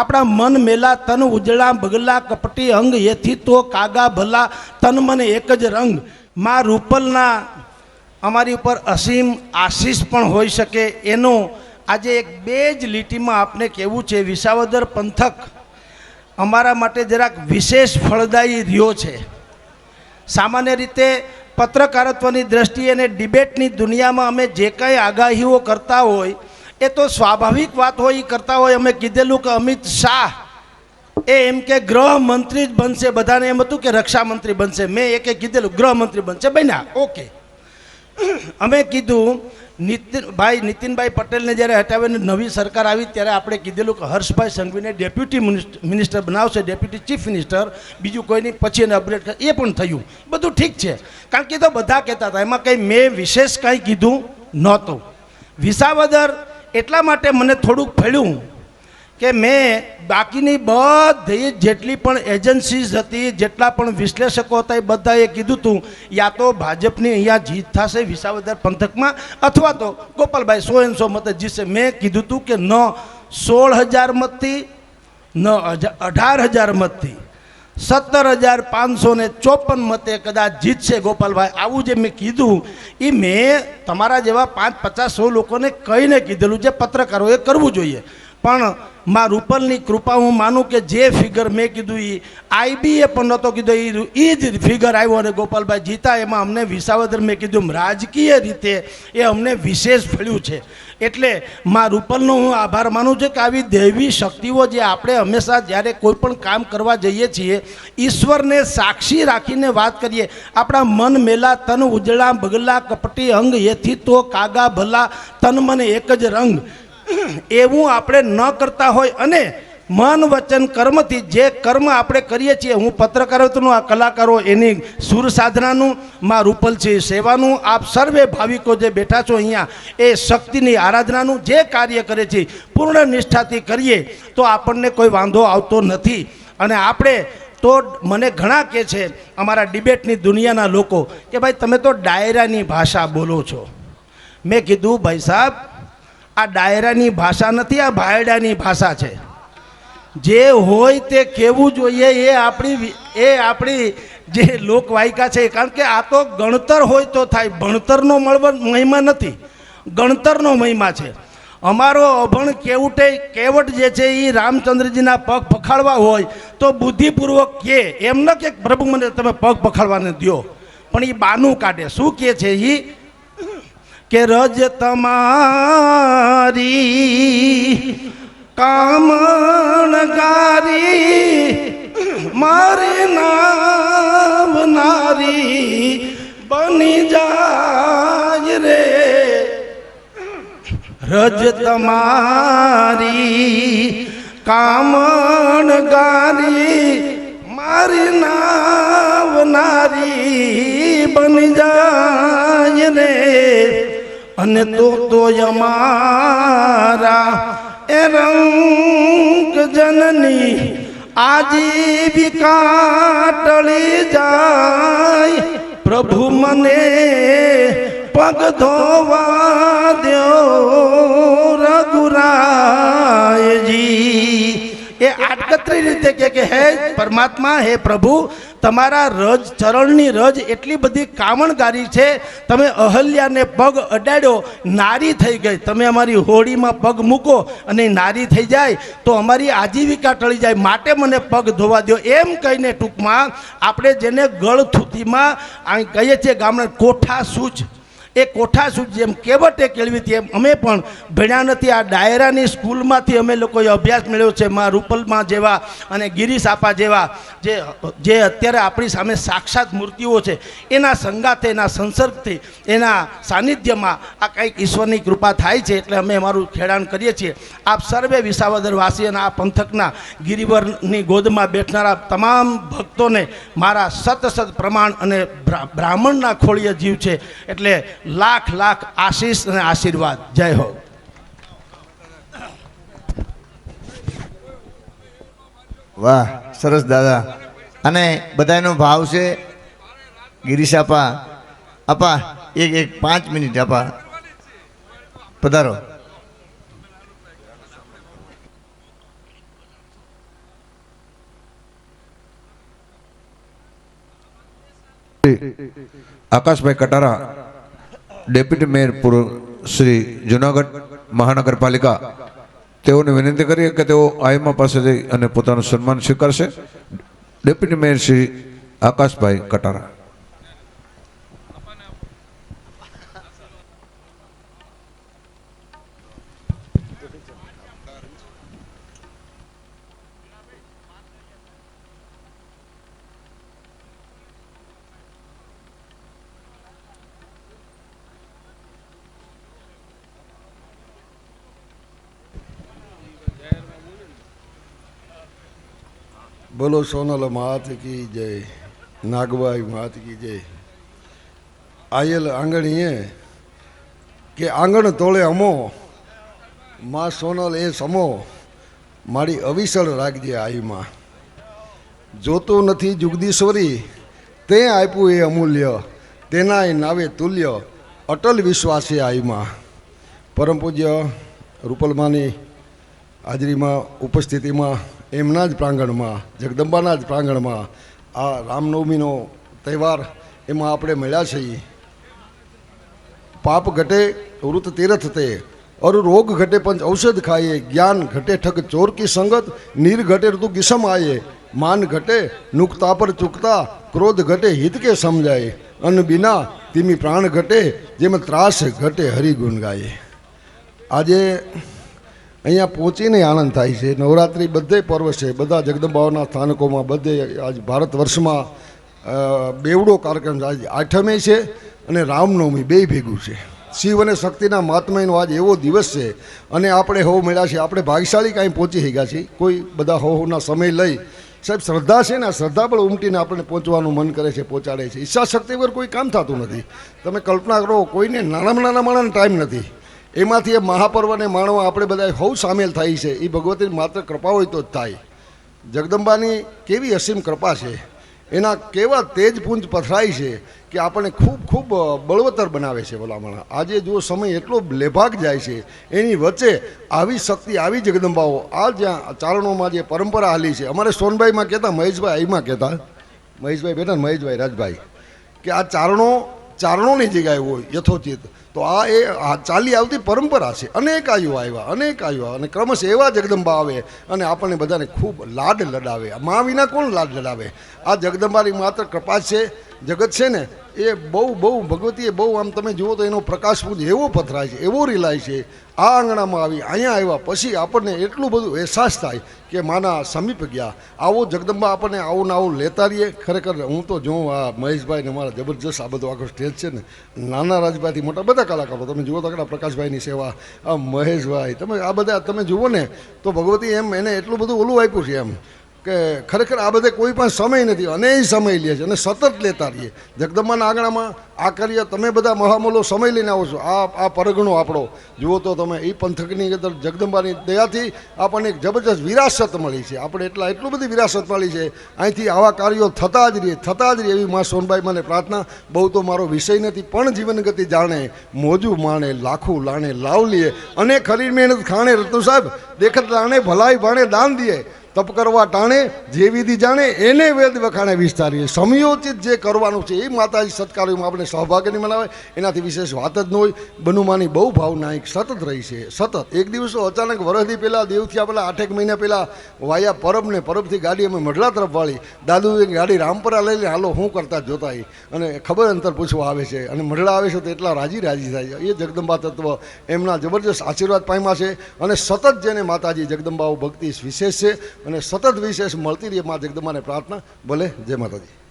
આપણા મન મેલા તન ઉજળા બગલા કપટી અંગ એથી તો કાગા ભલા તન મને એક જ રંગ. માં રૂપલના અમારી ઉપર અસીમ આશીષ પણ હોઈ શકે એનું આજે એક બે જ લીટીમાં આપને કહેવું છે. વિસાવદર પંથક અમારા માટે જરાક વિશેષ ફળદાયી રહ્યો છે. સામાન્ય રીતે પત્રકારત્વની દ્રષ્ટિએ અને ડિબેટની દુનિયામાં અમે જે કંઈ આગાહીઓ કરતા હોય એ તો સ્વાભાવિક વાત હોય એ કરતા હોય. અમે કીધેલું કે અમિત શાહ એમ કે ગૃહમંત્રી જ બનશે, બધાને એમ હતું કે રક્ષામંત્રી બનશે. મેં એકે કીધેલું ગૃહમંત્રી બનશે બન્યા, ઓકે. અમે કીધું નીતિનભાઈ પટેલને જ્યારે હટાવીને નવી સરકાર આવી ત્યારે આપણે કીધેલું કે હર્ષભાઈ સંઘવીને ડેપ્યુટી મિનિસ્ટર બનાવશે, ડેપ્યુટી ચીફ મિનિસ્ટર, બીજું કોઈ નહીં, પછી એને અપગ્રેડ કરે. એ પણ થયું, બધું ઠીક છે. કારણ કે તો બધા કહેતા હતા, એમાં કંઈ મેં વિશેષ કાંઈ કીધું નહોતું. વિસાવદર એટલા માટે મને થોડુંક ફળ્યું કે મેં બાકીની બધી જેટલી પણ એજન્સીઝ હતી, જેટલા પણ વિશ્લેષકો હતા, એ બધાએ કીધું હતું યા તો ભાજપની અહીંયા જીત થશે વિસાવદર પંથકમાં અથવા તો ગોપાલભાઈ 100 મતે જીતશે. મેં કીધું હતું કે ન 16,000 મતથી ન 18,000 મતથી 17,554 મતે કદાચ જીતશે ગોપાલભાઈ. આવું જે મેં કીધું એ મેં તમારા જેવા 5-50-100 લોકોને કહીને કીધેલું જે પત્રકારોએ કરવું જોઈએ. પણ માં રૂપલની કૃપા હું માનું કે જે ફિગર મેં કીધું એ આઈબીએ પણ નહોતો કીધું, એ જ ફિગર આવ્યો અને ગોપાલભાઈ જીતા. એમાં અમને વિસાવદર મેં કીધું રાજકીય રીતે એ અમને વિશેષ ફળ્યું છે. એટલે માં રૂપલનો હું આભાર માનું છું કે આવી દૈવી શક્તિઓ જે આપણે હંમેશા જ્યારે કોઈ પણ કામ કરવા જઈએ છીએ ઈશ્વરને સાક્ષી રાખીને વાત કરીએ. આપણા મન મેલા તન ઉજળા બગલા કપટી અંગ એથી તો કાગા ભલા તન મને એક જ રંગ. એવું આપણે ન કરતા હોય અને મન વચન કર્મથી જે કર્મ આપણે કરીએ છીએ, હું પત્રકારત્વનું આ કલાકારો એની સુર સાધનાનું, માં રૂપલ છે સેવાનું, આપ સર્વે ભાવિકો જે બેઠા છો અહીંયા એ શક્તિની આરાધનાનું જે કાર્ય કરે છે પૂર્ણ નિષ્ઠાથી કરીએ તો આપણને કોઈ વાંધો આવતો નથી. અને આપણે તો મને ઘણા કહે છે અમારા ડિબેટની દુનિયાના લોકો કે ભાઈ તમે તો ડાયરાની ભાષા બોલો છો. મેં કીધું ભાઈ સાહેબ આ ડાયરાની ભાષા નથી, આ ભાયડાની ભાષા છે. જે હોય તે કહેવું જોઈએ એ આપણી જે લોકવાયકા છે. કારણ કે આ તો ગણતર હોય તો થાય, ભણતરનો મહિમા નથી, ગણતરનો મહિમા છે. અમારો અભણ કેવટ જે છે એ રામચંદ્રજીના પગ પખાડવા હોય તો બુદ્ધિપૂર્વક કે એમ ન કે પ્રભુ મને તમે પગ પખાડવાને દો, પણ એ બાનું કાઢે. શું કહે છે એ કે રજ તમારી કામણગારી મારી નાવનારી બની જાય રે. રજ તમારી કામણગારી મારી નાવનારી બની જાય રે. અને તો અમારા એ રંગ જનની આજીવિકા ટળી જાય. પ્રભુ મને પગ ધોવા દ્યો રઘુરાયજી. એ આટકતરી રીતે કે હે પરમાત્મા, હે પ્રભુ, તમારા રજ ચરણની રજ એટલી બધી કામણગારી છે. તમે અહલ્યાને પગ અડાડ્યો, નારી થઈ ગઈ. તમે અમારી હોળીમાં પગ મૂકો અને નારી થઈ જાય તો અમારી આજીવિકા ટળી જાય, માટે મને પગ ધોવા દો. એમ કહીને ટૂંકમાં આપણે જેને ગળથુથીમાં કહીએ છીએ ગામડા કોઠા સૂચ, એ કોઠા સૂચ જેમ કેવટે કેળવી હતી એમ અમે પણ ભણ્યા નથી. આ ડાયરાની સ્કૂલમાંથી અમે લોકોએ અભ્યાસ મેળવ્યો છે. માં રૂપલમાં જેવા અને ગિરીશ આપા જેવા જે અત્યારે આપણી સામે સાક્ષાત મૂર્તિઓ છે એના સંગાથે, એના સંસર્ગથી, એના સાનિધ્યમાં આ કંઈક ઈશ્વરની કૃપા થાય છે. એટલે અમે અમારું ખેડાણ કરીએ છીએ. આપ સર્વે વિસાવદરવાસી અને આ પંથકના ગિરિવરની ગોદમાં બેઠનારા તમામ ભક્તોને મારા સત પ્રમાણ અને બ્રાહ્મણના ખોળીએ જીવ છે એટલે લાખ લાખ આશીષ અને આશીર્વાદ. જય હો. વાહ, સરસ દાદા. અને બધાનો ભાવ છે. ગિરીશ આપા એક 5 મિનિટ આપા પધારો. શ્રી આકાશભાઈ કટારા, ડેપ્યુટી મેયર પૂર્વ શ્રી જુનાગઢ મહાનગરપાલિકા, તેઓને વિનંતી કરીએ કે તેઓ આઈમા પાસે જઈ અને પોતાનું સન્માન સ્વીકારશે. Deputy mayor Shri Akashbhai Katara. બોલો સોનલ માત કી જય, નાગબાઈ માત કી જય. આયેલ આંગણીએ કે આંગણ તોળે અમો, માં સોનલ એ સમો, મારી અવિસળ રાખજે આઈમાં. જોતું નથી જુગદીશ્વરી, તે આપ્યું એ અમૂલ્ય, તેનાય નાવે તુલ્ય, અટલ વિશ્વાસે આઈમાં. પરમ પૂજ્ય રૂપલમાની હાજરીમાં, ઉપસ્થિતિમાં, એમના જ પ્રાંગણમાં, જગદંબાના જ પ્રાંગણમાં આ રામનવમીનો તહેવાર એમાં આપણે મળ્યા છીએ. પાપ ઘટે વૃત તીરથ તે, અર રોગ ઘટે પંચ ઔષધ ખાઈએ, જ્ઞાન ઘટે ઠગ ચોર કી સંગત, નીર ઘટે ઋતુ કિસમ આયે, માન ઘટે નુકતા પર ચૂકતા, ક્રોધ ઘટે હિત કે સમજાય, અન્ન બિના તીમી પ્રાણ ઘટે, જેમ ત્રાસ ઘટે હરિગુણ ગાયે. આજે અહીંયા પહોંચીને આનંદ થાય છે. નવરાત્રિ બધે પર્વ છે, બધા જગદંબાઓના સ્થાનકોમાં, બધે આજ ભારત વર્ષમાં બેવડો કાર્યક્રમ આજ આઠમે છે અને રામનવમી બે ભેગું છે. શિવ અને શક્તિના મહાત્મ્યનો આજ એવો દિવસ છે અને આપણે હવ મળ્યા છે. આપણે ભાગ્યશાળી કાંઈ પહોંચી ગયા છીએ. કોઈ બધા હવના સમય લઈ સાહેબ શ્રદ્ધા છે ને, આ શ્રદ્ધા પણ ઉમટીને આપણે પહોંચવાનું મન કરે છે, પહોંચાડે છે. ઈચ્છા શક્તિ વગર કોઈ કામ થતું નથી. તમે કલ્પના કરો, કોઈને નાનામાં નાના માણસને ટાઈમ નથી. એમાંથી એ મહાપર્વને માણવા આપણે બધા હવ સામેલ થાય છે. એ ભગવતીની માત્ર કૃપા હોય તો જ થાય. જગદંબાની કેવી અસીમ કૃપા છે, એના કેવા તેજપુંજ પથરાય છે કે આપણને ખૂબ ખૂબ બળવત્તર બનાવે છે ભલામણ. આજે જો સમય એટલો લેભાગ જાય છે, એની વચ્ચે આવી શક્તિ, આવી જગદંબાઓ, આ જ્યાં ચારણોમાં જે પરંપરા હાલી છે. અમારે સોનભાઈમાં કહેતા, મહેશભાઈ આઈમાં કહેતા, મહેશભાઈ બેઠા ને, મહેશભાઈ રાજભાઈ, કે આ ચારણોની જગ્યાએ હોય યથોચિત. તો આ એ ચાલી આવતી પરંપરા છે. અનેક આયુ આવ્યા અને ક્રમશ એવા જગદંબા આવે અને આપણને બધાને ખૂબ લાડ લડાવે. મા વિના કોણ લાડ લડાવે? આ જગદંબાની માત્ર કૃપા છે. જગત છે ને એ બહુ ભગવતીએ બહુ આમ તમે જુઓ તો એનો પ્રકાશપુંજ એવો પથરાય છે, એવો રિલાય છે. આ આંગણામાં આવી, અહીંયા આવ્યા પછી આપણને એટલું બધું અહેસાસ થાય કે માના સમીપ ગયા. આવો જગદંબા આપણને આવું ને આવું લેતા રહીએ. ખરેખર હું તો જોઉં આ મહેશભાઈ ને અમારા જબરજસ્ત આ બધો આખો સ્ટેજ છે ને, નાના રાજભાઈથી મોટા બધા કલાકારો તમે જુઓ તો પ્રકાશભાઈની સેવા, આ મહેશભાઈ, તમે આ બધા તમે જુઓ ને તો ભગવતી એમ એને એટલું બધું ઓલું આપ્યું છે એમ કે ખરેખર આ બધે કોઈ પણ સમય નથી અને એ સમય લે છે અને સતત લેતા રહીએ. જગદંબાના આંગણામાં આ કાર્ય તમે બધા મહામૂલો સમય લઈને આવો છો. આ પરગણો આપણો જુઓ તો તમે, એ પંથકની અંદર જગદંબાની દયાથી આપણને એક જબરજસ્ત વિરાસત મળી છે. આપણે એટલું બધી વિરાસત મળી છે. અહીંથી આવા કાર્યો થતા જ રહીએ એવી મા સોનબાઈ મને પ્રાર્થના. બહુ તો મારો વિષય નથી, પણ જીવન ગતિ જાણે, મોજું માણે, લાખું લાણે લાવ લીએ, અને ખરી મહેનત ખાણે, રત્નુ સાહેબ દેખત લાણે, ભલાઈ ભાણે દાન દીએ, તપ કરવા ટાણે, જે વિધિ જાણે એને વેદ વખાણે વિસ્તારીએ. સમયોચિત જે કરવાનું છે એ માતાજી સત્કાર્યોમાં આપણે સૌભાગ્યની મનાવે, એનાથી વિશેષ વાત જ ન હોય. બનુમાની બહુ ભાવના એક સતત રહી છે. સતત એક દિવસો અચાનક વરસથી પહેલાં, દેવથી પહેલાં 8 મહિના પહેલાં વાયા પરબને, પરબથી ગાડી અમે મઢડા તરફ વાળી, દાદુની ગાડી રામપરા લઈને હાલો હું કરતા જોતા અને ખબર અંતર પૂછવા આવે છે અને મઢડા આવે છે તો એટલા રાજી થાય છે. એ જગદંબા તત્વ એમના જબરજસ્ત આશીર્વાદ પામ્યા છે અને સતત જેને માતાજી જગદંબાઓ ભક્તિ વિશેષ છે અને સતત વિશેષ મળતી રહી. મા જગદંબાને પ્રાર્થના. ભલે, જય માતાજી.